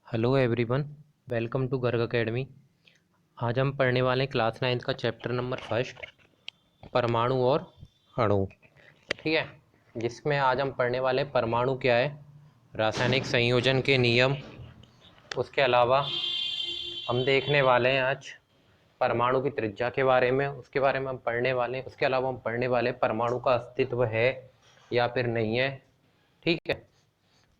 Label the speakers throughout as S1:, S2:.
S1: Hello everyone, welcome to Garg academy. आज हम पढ़ने वाले हैं क्लास 9 का चैप्टर नंबर फर्स्ट, परमाणु और अणु। ठीक है, जिसमें आज हम पढ़ने वाले हैं परमाणु क्या है, रासायनिक संयोजन के नियम। उसके अलावा हम देखने वाले हैं आज परमाणु की त्रिज्या के बारे में, उसके बारे में हम पढ़ने वाले हैं। उसके अलावा हम पढ़ने वाले हैं परमाणु का अस्तित्व है या फिर नहीं है। ठीक है,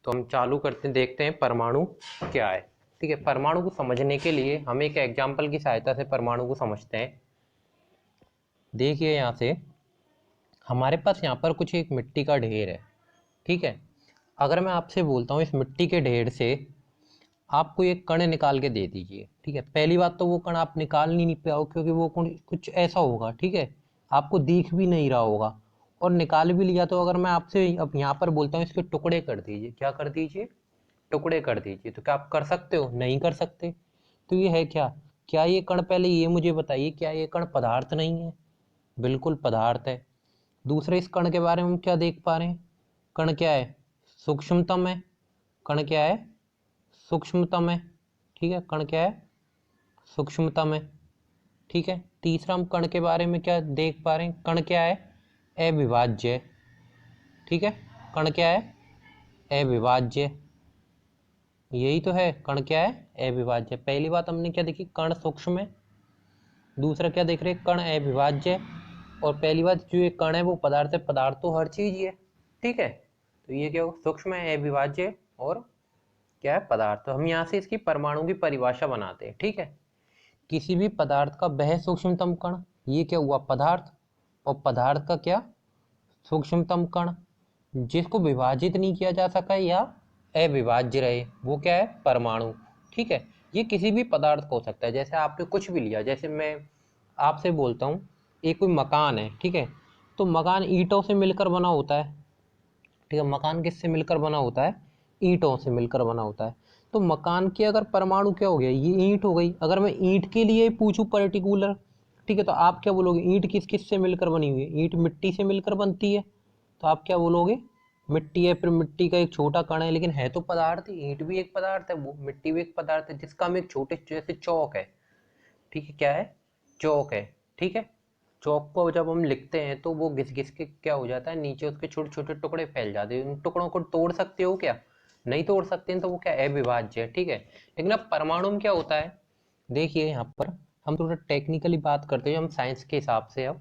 S1: तो हम चालू करते देखते हैं परमाणु क्या है। ठीक है, परमाणु को समझने के लिए हम एक एग्जाम्पल की सहायता से परमाणु को समझते हैं। देखिए यहाँ से हमारे पास यहाँ पर कुछ एक मिट्टी का ढेर है। ठीक है, अगर मैं आपसे बोलता हूँ इस मिट्टी के ढेर से आपको एक कण निकाल के दे दीजिए। ठीक है, पहली बात तो वो कण आप निकाल नहीं पाओ, क्योंकि वो कुछ ऐसा होगा, ठीक है, आपको दिख भी नहीं रहा होगा। और निकाल भी लिया तो अगर मैं आपसे अब यहाँ पर बोलता हूँ इसके टुकड़े कर दीजिए, क्या कर दीजिए, टुकड़े कर दीजिए, तो क्या आप कर सकते हो? नहीं कर सकते। तो ये है क्या, क्या ये कण, पहले ये मुझे बताइए, क्या ये कण पदार्थ नहीं है? बिल्कुल पदार्थ है। दूसरे इस कण के बारे में हम क्या देख पा रहे हैं, कण क्या है, सूक्ष्मतम है। कण क्या है, सूक्ष्मतम है। ठीक है, कण क्या है, सूक्ष्मतम है। ठीक है, तीसरा हम कण के बारे में क्या देख पा रहे हैं, कण क्या है, अविभाज्य है। ठीक है, कण क्या है, अविभाज्य। यही तो है, कण क्या है, अविभाज्य। पहली बात हमने क्या देखी, कण सूक्ष्म है। दूसरा क्या देख रहे हैं, कण अविभाज्य है। और पहली बात जो ये कण है वो पदार्थ है, पदार्थ तो हर चीज ही है। ठीक है, तो ये क्या हो, सूक्ष्म है, अविभाज्य और क्या है, पदार्थ। तो हम यहाँ से इसकी परमाणु की परिभाषा बनाते हैं। ठीक है, किसी भी पदार्थ का वह सूक्ष्मतम कण, ये क्या हुआ, पदार्थ। और पदार्थ का क्या, सूक्ष्मतम कण, जिसको विभाजित नहीं किया जा सका या अविभाज्य रहे, वो क्या है, परमाणु। ठीक है, ये किसी भी पदार्थ को हो सकता है। जैसे आपने कुछ भी लिया, जैसे मैं आपसे बोलता हूँ एक कोई मकान है, ठीक है, तो मकान ईंटों से मिलकर बना होता है। ठीक है, मकान किससे मिलकर बना होता है, ईंटों से मिलकर बना होता है। तो मकान के अगर परमाणु क्या हो गया, ये ईंट हो गई। अगर मैं ईंट के लिए पूछूं पर्टिकुलर, ठीक है, तो आप क्या बोलोगे, ईंट किस किस से मिलकर बनी हुई है, ईंट मिट्टी से मिलकर बनती है, तो आप क्या बोलोगे, मिट्टी है। फिर मिट्टी का एक छोटा कण है, लेकिन है तो पदार्थ ही, ईंट भी एक पदार्थ है, वो मिट्टी भी एक पदार्थ है, जिसका हम एक छोटे जैसे चौक है। ठीक है, क्या है, चौक है। ठीक है, चौक को जब हम लिखते हैं तो वो घिस घिस के क्या हो जाता है, नीचे उसके छोटे छोटे टुकड़े फैल जाते हैं। उन टुकड़ों को तोड़ सकते हो क्या, नहीं तोड़ सकते हैं, तो वो क्या अविभाज्य है। ठीक है, लेकिन अब परमाणु में क्या होता है, देखिए यहाँ पर हम थोड़ा टेक्निकली बात करते हैं, हम साइंस के हिसाब से। अब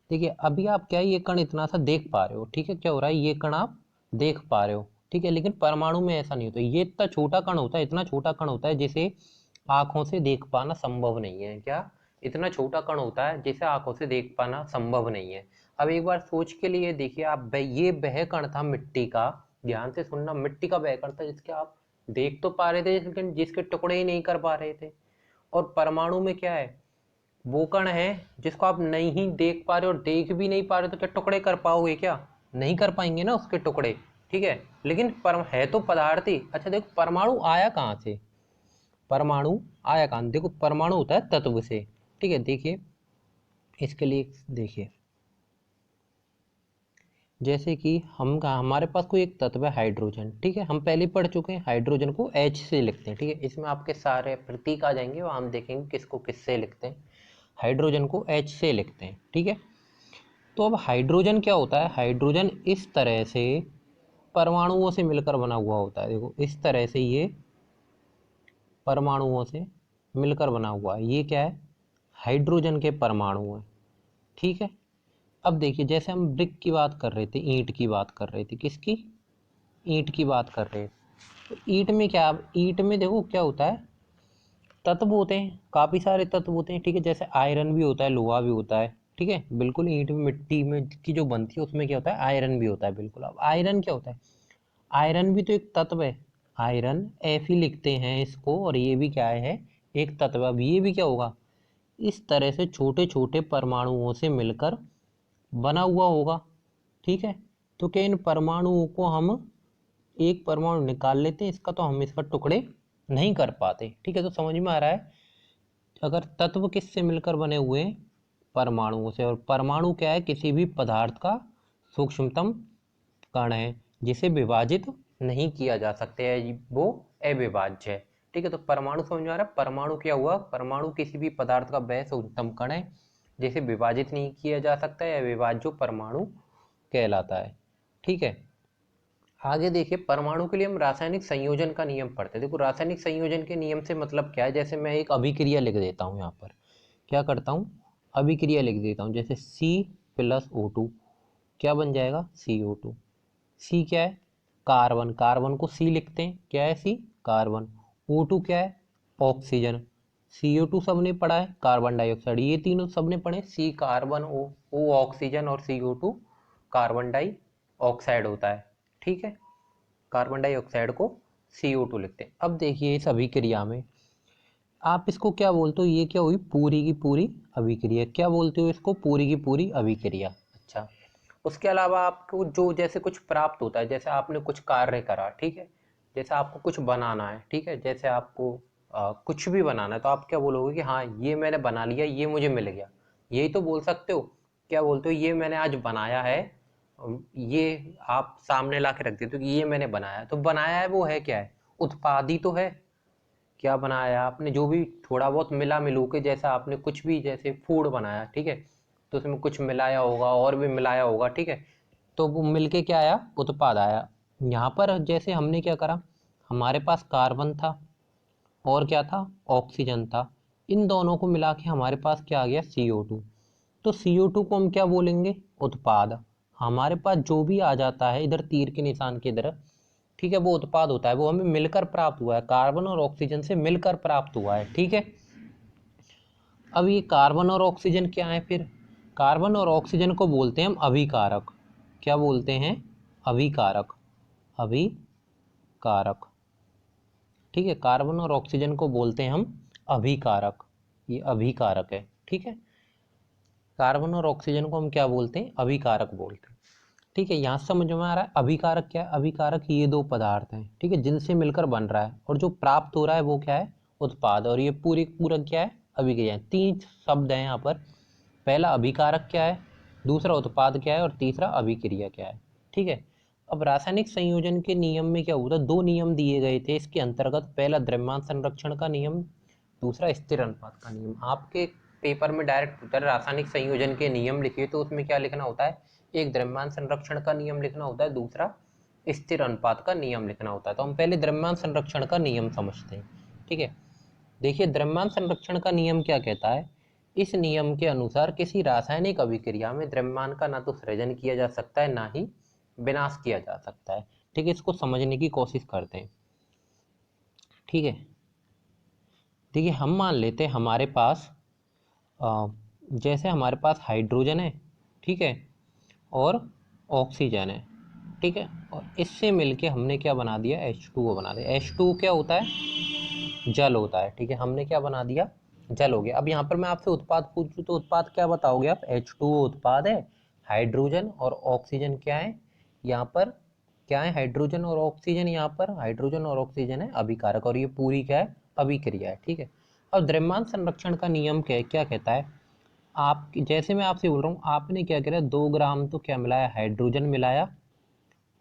S1: देखिए, अभी आप क्या है, ये कण इतना सा देख पा रहे हो, ठीक है, क्या हो रहा है, ये कण आप देख पा रहे हो। ठीक है, लेकिन परमाणु में ऐसा नहीं होता। ये इतना छोटा कण होता है, इतना छोटा कण होता है जिसे आंखों से देख पाना संभव नहीं है। क्या, इतना छोटा कण होता है जिसे आंखों से देख पाना संभव नहीं है। अब एक बार सोच के लिए देखिए आप, ये वह कण था मिट्टी का, ध्यान से सुनना, मिट्टी का वह कण था जिसके आप देख तो पा रहे थे, लेकिन जिसके टुकड़े ही नहीं कर पा रहे थे। और परमाणु में क्या है, वो कण है जिसको आप नहीं देख पा रहे और देख भी नहीं पा रहे, तो क्या टुकड़े कर पाओगे, क्या नहीं कर पाएंगे ना उसके टुकड़े। ठीक है, लेकिन है तो पदार्थ ही। अच्छा देखो, परमाणु आया कहाँ से, परमाणु आया कहाँ, देखो परमाणु होता है तत्व से। ठीक है, देखिए इसके लिए देखिए, जैसे कि हम हमारे पास कोई एक तत्व है हाइड्रोजन। ठीक है, हम पहले पढ़ चुके हैं, हाइड्रोजन को H से लिखते हैं। ठीक है, इसमें आपके सारे प्रतीक आ जाएंगे, वहाँ हम देखेंगे किसको किससे लिखते हैं। हाइड्रोजन को H से लिखते हैं। ठीक है, तो अब हाइड्रोजन क्या होता है, हाइड्रोजन इस तरह से परमाणुओं से मिलकर बना हुआ होता है। देखो इस तरह से ये परमाणुओं से मिलकर बना हुआ है, ये क्या है, हाइड्रोजन के परमाणु हैं। ठीक है, अब देखिए जैसे हम ब्रिक की बात कर रहे थे, ईंट की बात कर रहे थे, किसकी, ईंट की बात कर रहे थे। तो ईंट में क्या, अब ईंट में देखो क्या होता है, तत्व होते हैं, काफ़ी सारे तत्व होते हैं। ठीक है, जैसे आयरन भी होता है, लोहा भी होता है। ठीक है, बिल्कुल, ईंट में मिट्टी में की जो बनती है उसमें क्या होता है, आयरन भी होता है। बिल्कुल, अब आयरन क्या होता है, आयरन भी तो एक तत्व है। आयरन एफ ही लिखते हैं इसको, और ये भी क्या है, एक तत्व। अब ये भी क्या होगा, इस तरह से छोटे छोटे परमाणुओं से मिलकर बना हुआ होगा। ठीक है, तो क्या इन परमाणुओं को हम एक परमाणु निकाल लेते हैं इसका, तो हम इसका टुकड़े नहीं कर पाते। ठीक है, तो समझ में आ रहा है, अगर तत्व किससे मिलकर बने हुए हैं, परमाणुओं से। और परमाणु क्या है, किसी भी पदार्थ का सूक्ष्मतम कण है जिसे विभाजित नहीं किया जा सकते है, वो अविभाज्य है। ठीक है, तो परमाणु समझ में आ रहा है। परमाणु क्या हुआ, परमाणु किसी भी पदार्थ का वह उच्चतम कण है जिसे विभाजित नहीं किया जा सकता है, या विभाज्य परमाणु कहलाता है। ठीक है, आगे देखिए, परमाणु के लिए हम रासायनिक संयोजन का नियम पढ़ते हैं। देखो रासायनिक संयोजन के नियम से मतलब क्या है, जैसे मैं एक अभिक्रिया लिख देता हूँ, यहाँ पर क्या करता हूँ, अभिक्रिया लिख देता हूँ, जैसे C+O2 क्या बन जाएगा, CO2। C क्या है, कार्बन, कार्बन को C लिखते हैं, क्या है C, कार्बन। O2 क्या है, ऑक्सीजन। CO2 सबने पढ़ा है, कार्बन डाइऑक्साइड। ये तीनों सबने पढ़े, C कार्बन, O ऑक्सीजन और CO2 कार्बन डाइऑक्साइड होता है। ठीक है, कार्बन डाइऑक्साइड को CO2 लिखते हैं। अब देखिए इस अभिक्रिया में आप इसको क्या बोलते हो, ये क्या हुई, पूरी की पूरी अभिक्रिया। क्या बोलते हो इसको, पूरी की पूरी अभिक्रिया। अच्छा, उसके अलावा आपको जो जैसे कुछ प्राप्त होता है, जैसे आपने कुछ कार्य करा, ठीक है, जैसे आपको कुछ बनाना है, ठीक है, जैसे आपको कुछ भी बनाना है, तो आप क्या बोलोगे कि हाँ ये मैंने बना लिया, ये मुझे मिल गया, यही तो बोल सकते हो। क्या बोलते हो, ये मैंने आज बनाया है, ये आप सामने ला के रख देते हो कि ये मैंने बनाया है। तो बनाया है वो है क्या है, उत्पाद ही तो है। क्या बनाया आपने, जो भी थोड़ा बहुत मिला मिलू के, जैसा आपने कुछ भी जैसे फूड बनाया, ठीक है, तो उसमें कुछ मिलाया होगा और भी मिलाया होगा, ठीक है, तो वो मिलके क्या आया, उत्पाद आया। यहाँ पर जैसे हमने क्या करा, हमारे पास कार्बन था और क्या था, ऑक्सीजन था, इन दोनों को मिला के हमारे पास क्या आ गया, CO2। तो CO2 को हम क्या बोलेंगे, उत्पाद। हमारे पास जो भी आ जाता है इधर तीर के निशान की तरफ, ठीक है, वो उत्पाद होता है, वो हमें मिलकर प्राप्त हुआ है, कार्बन और ऑक्सीजन से मिलकर प्राप्त हुआ है। ठीक है, अब ये कार्बन और ऑक्सीजन क्या है फिर, कार्बन और ऑक्सीजन को बोलते हैं हम अभिकारक। क्या बोलते हैं, अभिकारक, अभिकारक। ठीक है, कार्बन और ऑक्सीजन को बोलते हैं हम अभिकारक, ये अभिकारक है। ठीक है, कार्बन और ऑक्सीजन को हम क्या बोलते हैं, अभिकारक बोलते हैं। ठीक है, यहाँ समझ में आ रहा है अभिकारक क्या है, अभिकारक ये दो पदार्थ हैं, ठीक है, जिनसे मिलकर बन रहा है, और जो प्राप्त हो रहा है वो क्या है, उत्पाद। और ये पूरी पूरा क्या है, अभिक्रिया। तीन शब्द हैं यहाँ पर, पहला अभिकारक क्या है, दूसरा उत्पाद क्या है, और तीसरा अभिक्रिया क्या है। ठीक है, अब रासायनिक संयोजन के नियम में क्या हुआ था, दो नियम दिए गए थे इसके अंतर्गत, पहला द्रव्यमान संरक्षण का नियम, दूसरा स्थिर अनुपात का नियम। आपके पेपर में डायरेक्ट पूछता है रासायनिक संयोजन के नियम लिखिए, तो उसमें क्या लिखना होता है, एक द्रव्यमान संरक्षण का नियम लिखना होता है, दूसरा स्थिर अनुपात का नियम लिखना होता है। तो हम पहले द्रव्यमान संरक्षण का नियम समझते हैं। ठीक है, देखिए द्रव्यमान संरक्षण का नियम क्या कहता है, इस नियम के अनुसार किसी रासायनिक अभिक्रिया में द्रव्यमान का ना तो सृजन किया जा सकता है, ना ही विनाश किया जा सकता है। ठीक है, इसको समझने की कोशिश करते हैं। ठीक है, देखिए हम मान लेते हैं हमारे पास जैसे हमारे पास हाइड्रोजन है, ठीक है, और ऑक्सीजन है, ठीक है, और इससे मिलके हमने क्या बना दिया, H2O बना दिया। H2O क्या होता है, जल होता है। ठीक है, हमने क्या बना दिया, जल हो गया। अब यहाँ पर मैं आपसे उत्पाद पूछूं तो उत्पाद क्या बताओगे आप, H2O उत्पाद है, हाइड्रोजन और ऑक्सीजन क्या है, यहाँ पर क्या है, हाइड्रोजन और ऑक्सीजन, यहाँ पर हाइड्रोजन और ऑक्सीजन है अभिकारक, और ये पूरी क्या है, अभिक्रिया है। ठीक है, अब द्रव्यमान संरक्षण का नियम क्या कहता है, आप जैसे मैं आपसे बोल रहा हूँ, आपने क्या करा, 2 ग्राम तो क्या मिलाया, हाइड्रोजन मिलाया,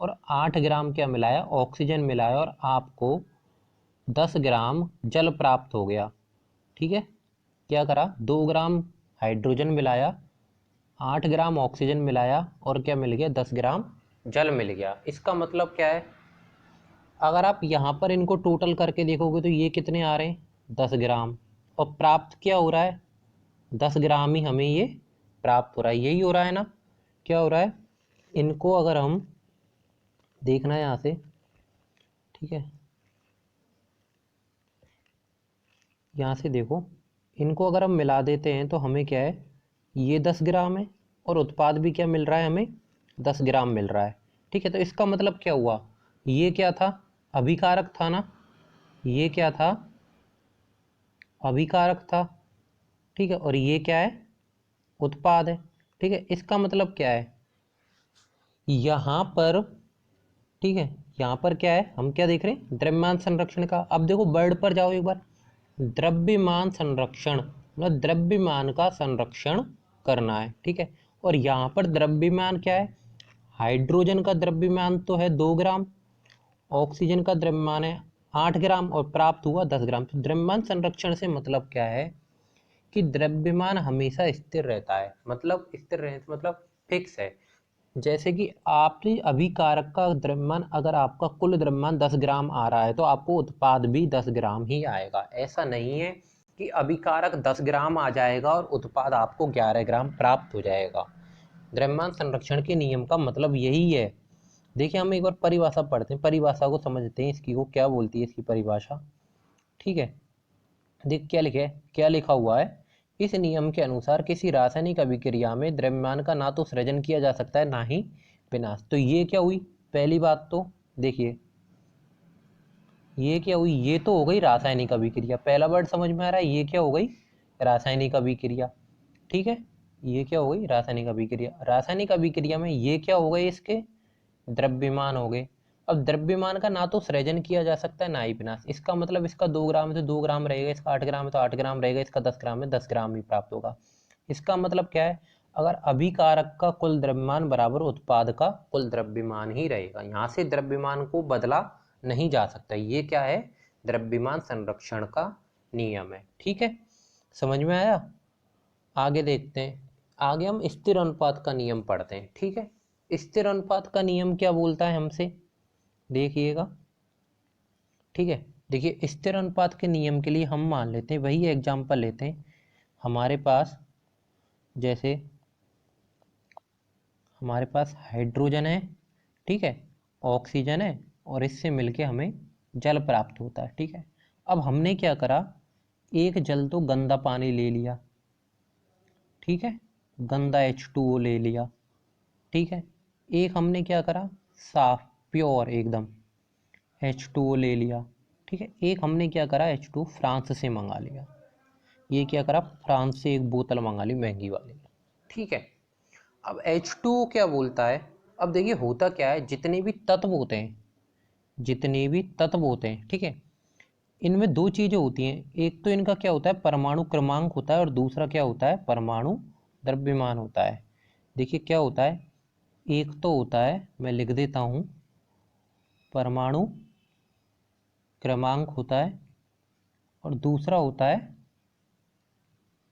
S1: और 8 ग्राम क्या मिलाया, ऑक्सीजन मिलाया, और आपको 10 ग्राम जल प्राप्त हो गया। ठीक है, क्या करा, 2 ग्राम हाइड्रोजन मिलाया, 8 ग्राम ऑक्सीजन मिलाया, और क्या मिल गया, 10 ग्राम जल मिल गया। इसका मतलब क्या है, अगर आप यहाँ पर इनको टोटल करके देखोगे तो ये कितने आ रहे हैं, 10 ग्राम, और प्राप्त क्या हो रहा है, 10 ग्राम ही हमें ये प्राप्त हो रहा है, यही हो रहा है ना, क्या हो रहा है। इनको अगर हम देखना है यहाँ से, ठीक है, यहाँ से देखो, इनको अगर हम मिला देते हैं तो हमें क्या है, ये 10 ग्राम है, और उत्पाद भी क्या मिल रहा है हमें, 10 ग्राम मिल रहा है। ठीक है, तो इसका मतलब क्या हुआ, ये क्या था, अभिकारक था ना, ये क्या था, अभिकारक था। ठीक है, और ये क्या है, उत्पाद है। ठीक है, इसका मतलब क्या है, यहाँ पर, ठीक है, यहाँ पर क्या है, हम क्या देख रहे हैं, द्रव्यमान संरक्षण का। अब देखो वर्ड पर जाओ एक बार, द्रव्यमान संरक्षण मतलब द्रव्यमान का संरक्षण करना है। ठीक है, और यहाँ पर द्रव्यमान क्या है, हाइड्रोजन का द्रव्यमान तो है 2 ग्राम, ऑक्सीजन का द्रव्यमान है 8 ग्राम और प्राप्त हुआ 10 ग्राम। तो द्रव्यमान संरक्षण से मतलब क्या है कि द्रव्यमान हमेशा स्थिर रहता है, मतलब स्थिर रहने से मतलब फिक्स है। जैसे कि आपने अभिकारक का द्रव्यमान, अगर आपका कुल द्रव्यमान 10 ग्राम आ रहा है तो आपको उत्पाद भी 10 ग्राम ही आएगा। ऐसा नहीं है कि अभिकारक 10 ग्राम आ जाएगा और उत्पाद आपको 11 ग्राम प्राप्त हो जाएगा। द्रव्यमान संरक्षण के नियम का मतलब यही है। देखिए हम एक बार परिभाषा पढ़ते हैं, परिभाषा को समझते हैं, इसकी को क्या बोलती है इसकी परिभाषा। ठीक है, देख क्या लिखे, क्या लिखा हुआ है। इस नियम के अनुसार किसी रासायनिक अभिक्रिया में द्रव्यमान का ना तो सृजन किया जा सकता है ना ही विनाश। तो ये क्या हुई, पहली बात तो देखिए ये क्या हुई, ये तो हो गई रासायनिक अभिक्रिया। पहला वर्ड समझ में आ रहा है, ये क्या हो गई, रासायनिक अभिक्रिया। ठीक है, ये क्या हो गई, रासायनिक अभिक्रिया। रासायनिक अभिक्रिया में ये क्या हो गए, इसके द्रव्यमान हो गए। अब द्रव्यमान का ना तो सृजन किया जा सकता है ना ही विनाश। इसका मतलब इसका 2 ग्राम है तो 2 ग्राम रहेगा, इसका 8 ग्राम है तो 8 ग्राम रहेगा, इसका 10 ग्राम है 10 ग्राम ही प्राप्त होगा। इसका मतलब क्या है, अगर अभिकारक का कुल द्रव्यमान बराबर उत्पाद का कुल द्रव्यमान ही रहेगा। यहाँ से द्रव्यमान को बदला नहीं जा सकता। ये क्या है, द्रव्यमान संरक्षण का नियम है। ठीक है, समझ में आया। आगे देखते हैं, आगे हम स्थिर अनुपात का नियम पढ़ते हैं। ठीक है, स्थिर अनुपात का नियम क्या बोलता है हमसे, देखिएगा। ठीक है, देखिए स्थिर अनुपात के नियम के लिए हम मान लेते हैं, वही एग्जांपल लेते हैं। हमारे पास जैसे हमारे पास हाइड्रोजन है, ठीक है, ऑक्सीजन है, और इससे मिलके हमें जल प्राप्त होता है। ठीक है, अब हमने क्या करा, एक जल तो गंदा पानी ले लिया, ठीक है, गंदा H2O ले लिया। ठीक है, एक हमने क्या करा, साफ प्योर एकदम H2O ले लिया। ठीक है, एक हमने क्या करा, H2O फ्रांस से मंगा लिया। ये क्या करा, फ्रांस से एक बोतल मंगा ली महंगी वाली। ठीक है, अब H2O क्या बोलता है, अब देखिए होता क्या है, जितने भी तत्व होते हैं, जितने भी तत्व होते हैं, ठीक है, इनमें दो चीजें होती हैं। एक तो इनका क्या होता है, परमाणु क्रमांक होता है, और दूसरा क्या होता है, परमाणु द्रव्यमान होता है। देखिए क्या होता है, एक तो होता है, मैं लिख देता हूँ, परमाणु क्रमांक होता है, और दूसरा होता है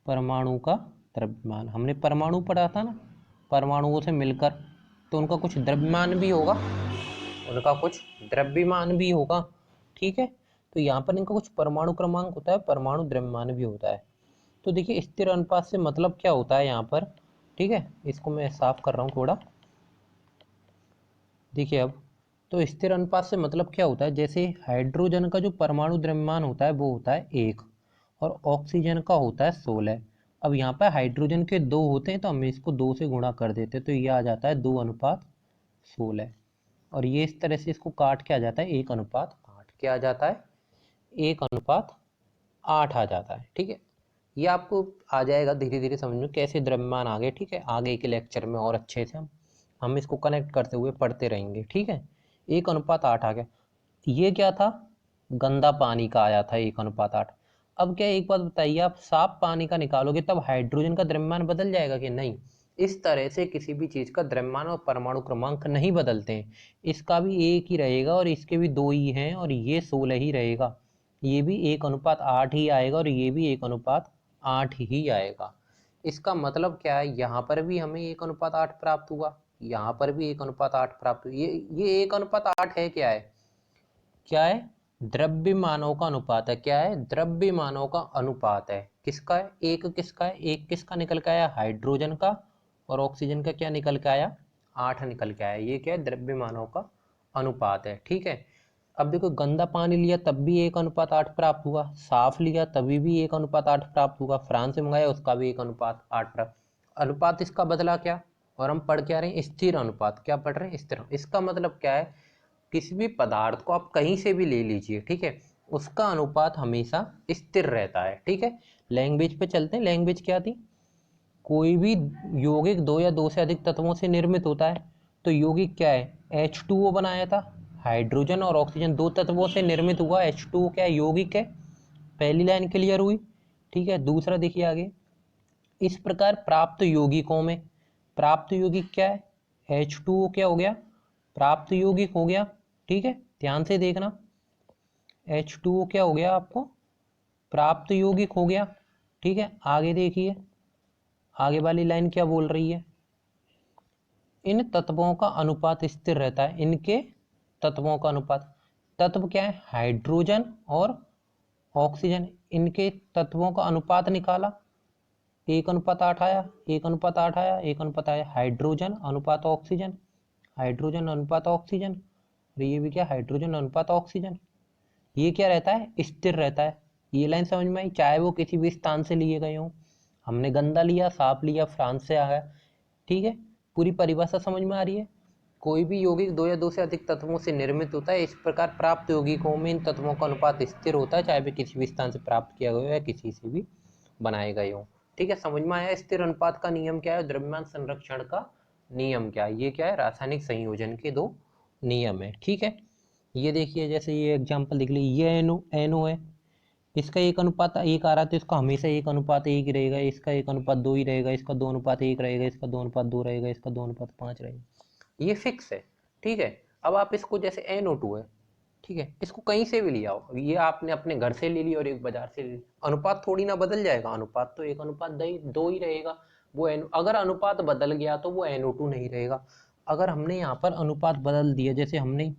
S1: परमाणु का द्रव्यमान। हमने परमाणु पढ़ा था ना, परमाणुओं से मिलकर, तो उनका कुछ द्रव्यमान भी होगा, उनका कुछ द्रव्यमान भी होगा। ठीक है, तो यहाँ पर इनका कुछ परमाणु क्रमांक होता है, परमाणु द्रव्यमान भी होता है। तो देखिए स्थिर अनुपात से मतलब क्या होता है यहाँ पर। ठीक है, इसको मैं साफ कर रहा हूँ थोड़ा। देखिए अब तो स्थिर अनुपात से मतलब क्या होता है, जैसे हाइड्रोजन का जो परमाणु द्रव्यमान होता है वो होता है 1, और ऑक्सीजन का होता है 16। अब यहाँ पर हाइड्रोजन के 2 होते हैं तो हम इसको 2 से गुणा कर देते हैं, तो ये आ जाता है 2:16। और ये इस तरह से इसको काट के आ जाता है 1:8। क्या आ जाता है, 1:8 आ जाता है। ठीक है, ये आपको आ जाएगा धीरे धीरे समझ में कैसे द्रव्यमान आ गए। ठीक है, आगे के लेक्चर में और अच्छे से हम इसको कनेक्ट करते हुए पढ़ते रहेंगे। ठीक है, 1:8 आ गया। ये क्या था, गंदा पानी का आया था 1:8। अब क्या, एक बात बताइए, आप साफ पानी का निकालोगे तब हाइड्रोजन का द्रव्यमान बदल जाएगा कि नहीं। इस तरह से किसी भी चीज का द्रव्यमान और परमाणु क्रमांक नहीं बदलते हैं। इसका भी एक ही रहेगा और इसके भी 2 ही हैं, और ये 16 ही रहेगा। ये भी 1:8 ही आएगा और ये भी 1:8 ही आएगा। इसका मतलब क्या है, यहाँ पर भी हमें 1:8 प्राप्त हुआ, यहाँ पर भी 1:8 प्राप्त हुआ। ये 1:8 है, क्या है, क्या है, द्रव्यमानों का अनुपात है। क्या है, द्रव्यमानों का अनुपात है। किसका है, एक किसका है, एक किसका निकल के आया, हाइड्रोजन का, और ऑक्सीजन का क्या निकल के आया, 8 निकल के आया। ये क्या है, द्रव्यमानों का अनुपात है। ठीक है, अब देखो गंदा पानी लिया तब भी 1:8 प्राप्त हुआ, साफ लिया तभी भी 1:8 प्राप्त हुआ, फ्रांस से मंगाया उसका भी 1:8 प्राप्त। अनुपात इसका बदला क्या, और हम पढ़ क्या रहे हैं, स्थिर अनुपात। क्या पढ़ रहे हैं, स्थिर। इसका मतलब क्या है, किसी भी पदार्थ को आप कहीं से भी ले लीजिए, ठीक है, उसका अनुपात हमेशा स्थिर रहता है। ठीक है, लैंग्वेज पे चलते हैं। लैंग्वेज क्या थी, कोई भी यौगिक 2 या 2 से अधिक तत्वों से निर्मित होता है। तो यौगिक क्या है, H2O बनाया था, हाइड्रोजन और ऑक्सीजन 2 तत्वों से निर्मित हुआ। H2O क्या है, यौगिक है। पहली लाइन क्लियर हुई। ठीक है, दूसरा देखिए आगे, इस प्रकार प्राप्त यौगिकों में, प्राप्त यौगिक क्या है, H2O क्या हो गया, प्राप्त यौगिक हो गया। ठीक है, ध्यान से देखना, H2O क्या हो गया आपको, प्राप्त यौगिक हो गया। ठीक है, आगे देखिए, आगे वाली लाइन क्या बोल रही है, इन तत्वों का अनुपात स्थिर रहता है। इनके तत्वों का अनुपात, तत्व क्या है, हाइड्रोजन और ऑक्सीजन। इनके तत्वों का अनुपात निकाला, 1:8 आया, 1:8 आया, 1:8 आया। हाइड्रोजन अनुपात ऑक्सीजन, हाइड्रोजन अनुपात ऑक्सीजन, और ये भी क्या, हाइड्रोजन अनुपात ऑक्सीजन। ये क्या रहता है, स्थिर रहता है। ये लाइन समझ में आई, चाहे वो किसी भी स्थान से लिए गए हों। हमने गंदा लिया, साफ लिया, फ्रांस से आ गया। ठीक है, पूरी परिभाषा समझ में आ रही है। कोई भी यौगिक दो या दो से अधिक तत्वों से निर्मित होता है। इस प्रकार प्राप्त यौगिकों में इन तत्वों का अनुपात स्थिर होता है, चाहे वे किसी भी स्थान से प्राप्त किया गया हो या किसी से भी बनाए गए हों। ठीक है, समझ में आया। स्थिर अनुपात का नियम क्या है, द्रव्यमान संरक्षण का नियम क्या है, ये क्या है, रासायनिक संयोजन के दो नियम है। ठीक है, ये देखिए, जैसे ये एग्जांपल देख लीजिए, ये एनो है, इसका 1:1 आ रहा है, तो इसका हमेशा 1:1 ही रहेगा, इसका 1:2 ही रहेगा, इसका 2:1 रहेगा, इसका 2:2 रहेगा, इसका 2:5 रहेगा, ये फिक्स है। ठीक है, अब आप इसको, जैसे NO2 है, ठीक है, इसको कहीं से भी लिया हो, ये आपने अपने घर से ले लिया और एक बाजार से ले लिया, अनुपात थोड़ी ना बदल जाएगा, अनुपात तो 1:2 ही रहेगा। वो अगर अनुपात बदल गया तो वो NO2 नहीं रहेगा। अगर हमने यहाँ पर अनुपात बदल दिया, जैसे हमने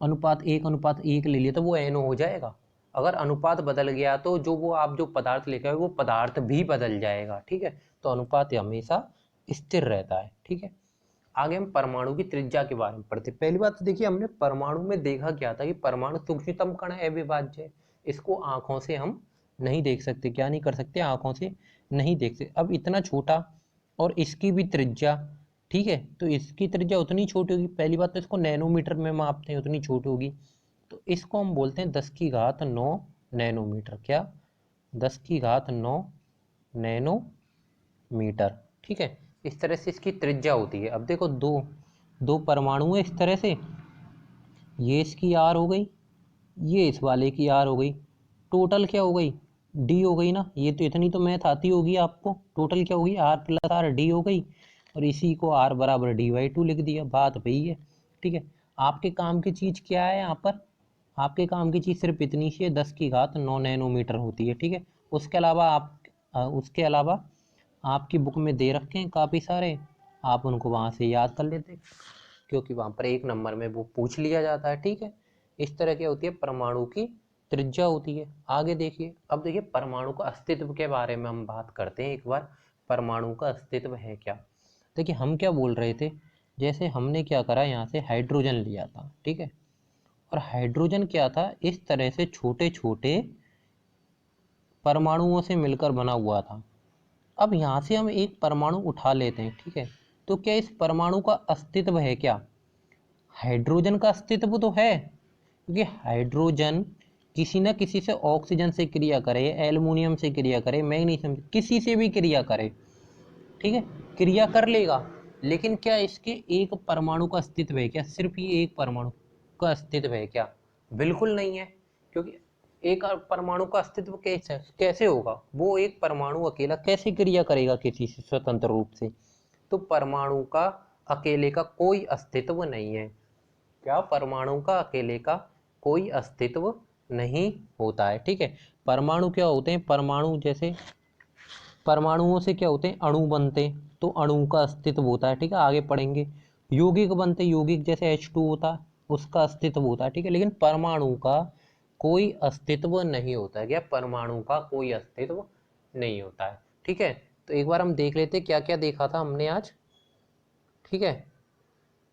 S1: अनुपात 1:1 ले लिया, तो वो NO हो जाएगा। अगर अनुपात बदल गया तो वो आप जो पदार्थ लेकर आए वो पदार्थ भी बदल जाएगा। ठीक है, तो अनुपात हमेशा स्थिर रहता है। ठीक है, आगे हम परमाणु की त्रिज्या के बारे में पढ़ते हैं। पहली बात तो देखिए, हमने परमाणु में देखा क्या था कि परमाणु सूक्ष्मतम कण है, अविभाज्य है। इसको आंखों से हम नहीं देख सकते, क्या नहीं कर सकते, आंखों से नहीं देख सकते। अब इतना छोटा, और इसकी भी त्रिज्या, ठीक है, तो इसकी त्रिज्या उतनी छोटी होगी। पहली बात तो इसको नैनोमीटर में मापते हैं, उतनी छोटी होगी, तो इसको हम बोलते हैं 10⁹ नैनोमीटर। क्या, 10⁹ नैनोमीटर। ठीक है, इस तरह से इसकी त्रिज्या होती है। अब देखो, दो दो परमाणु है इस तरह से, ये इसकी आर हो गई, ये इस वाले की आर हो गई, टोटल क्या हो गई, डी हो गई ना। ये तो इतनी तो मैथ आती होगी आपको, टोटल क्या होगी, R+R डी हो गई, और इसी को R = D/2 लिख दिया, बात वही है। ठीक है, आपके काम की चीज़ क्या है यहाँ पर, आपके काम की चीज़ सिर्फ इतनी सी है, 10⁹ नैनोमीटर होती है। ठीक है, उसके अलावा आपकी बुक में दे रखे हैं काफ़ी सारे, आप उनको वहाँ से याद कर लेते, क्योंकि वहाँ पर 1 नंबर में वो पूछ लिया जाता है। ठीक है, इस तरह क्या होती है, परमाणु की त्रिज्या होती है। आगे देखिए, अब देखिए परमाणु का अस्तित्व के बारे में हम बात करते हैं एक बार। परमाणु का अस्तित्व है क्या, देखिए हम क्या बोल रहे थे, जैसे हमने क्या करा, यहाँ से हाइड्रोजन लिया था। ठीक है, और हाइड्रोजन क्या था, इस तरह से छोटे छोटे परमाणुओं से मिलकर बना हुआ था। अब यहाँ से हम एक परमाणु उठा लेते हैं। ठीक है, तो क्या इस परमाणु का अस्तित्व है क्या, हाइड्रोजन का अस्तित्व तो है, क्योंकि हाइड्रोजन किसी न किसी से ऑक्सीजन से क्रिया करे, एल्युमिनियम से क्रिया करे, मैग्नीशियम, किसी से भी क्रिया करे, ठीक है, क्रिया कर लेगा। लेकिन क्या इसके एक परमाणु का अस्तित्व है क्या, सिर्फ ये एक परमाणु का अस्तित्व है क्या, बिल्कुल नहीं है। क्योंकि एक परमाणु का अस्तित्व कैसे कैसे होगा, वो एक परमाणु अकेला कैसे क्रिया करेगा किसी से स्वतंत्र रूप से, तो परमाणु का अकेले का कोई अस्तित्व नहीं है। क्या, परमाणु का अकेले का कोई अस्तित्व नहीं होता है। ठीक है, परमाणु क्या होते हैं, परमाणु जैसे परमाणुओं से क्या होते हैं, अणु बनते, तो अणु का अस्तित्व होता है। ठीक है, आगे पढ़ेंगे। यौगिक बनते, यौगिक जैसे H2 होता है, उसका अस्तित्व होता है। ठीक है, लेकिन परमाणु का कोई अस्तित्व नहीं होता है। क्या, परमाणु का कोई अस्तित्व नहीं होता है। ठीक है, तो एक बार हम देख लेते क्या क्या देखा था हमने आज। ठीक है,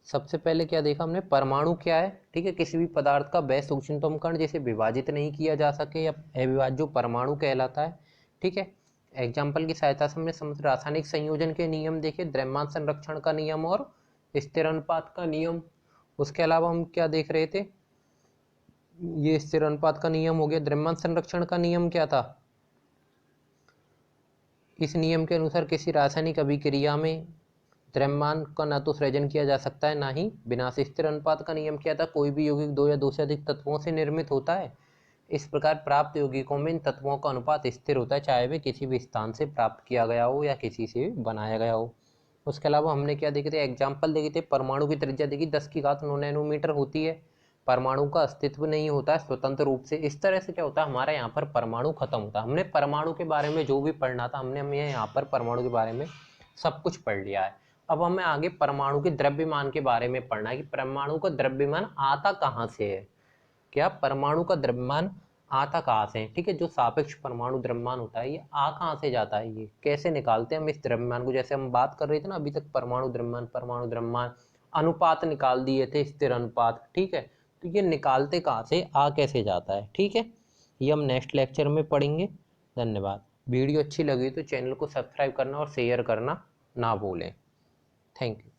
S1: सबसे पहले क्या देखा हमने, परमाणु क्या है। ठीक है, किसी भी पदार्थ का वह सूक्ष्मतम कण जिसे विभाजित नहीं किया जा सके या अविभाज्य, जो परमाणु कहलाता है। ठीक है, एग्जाम्पल की सहायता से हमने समझ रासायनिक संयोजन के नियम देखे, द्रव्यमान संरक्षण का नियम और स्थिर अनुपात का नियम। उसके अलावा हम क्या देख रहे थे, ये स्थिर अनुपात का नियम हो गया। द्रव्यमान संरक्षण का नियम क्या था, इस नियम के अनुसार किसी रासायनिक अभिक्रिया में द्रव्यमान का ना तो सृजन किया जा सकता है, ना ही विनाश। स्थिर अनुपात का नियम क्या था, कोई भी यौगिक दो या दो से अधिक तत्वों से निर्मित होता है। इस प्रकार प्राप्त यौगिकों में इन तत्वों का अनुपात स्थिर होता है, चाहे वे किसी भी स्थान से प्राप्त किया गया हो या किसी से बनाया गया हो। उसके अलावा हमने क्या देखे थे, एग्जाम्पल देखे थे, परमाणु की त्रिज्या देखी 10⁹ नैनोमीटर होती है। परमाणु का अस्तित्व नहीं होता है स्वतंत्र रूप से। इस तरह से क्या होता है, हमारा यहाँ पर परमाणु खत्म होता है। हमने परमाणु के बारे में जो भी पढ़ना था हमें यहाँ पर परमाणु के बारे में सब कुछ पढ़ लिया है। अब हमें आगे परमाणु के द्रव्यमान के बारे में पढ़ना है कि परमाणु का द्रव्यमान आता कहाँ से है। क्या परमाणु का द्रव्यमान आता कहाँ से है, ठीक है। जो सापेक्ष परमाणु द्रव्यमान होता है ये आ कहाँ से जाता है, ये कैसे निकालते हैं हम इस द्रव्यमान को। जैसे हम बात कर रहे थे ना अभी तक, परमाणु द्रव्यमान अनुपात निकाल दिए थे, स्थिर अनुपात, ठीक है। तो ये निकालते कहाँ से, आ कैसे जाता है, ठीक है। ये हम नेक्स्ट लेक्चर में पढ़ेंगे। धन्यवाद। वीडियो अच्छी लगी तो चैनल को सब्सक्राइब करना और शेयर करना ना भूलें। Thank you.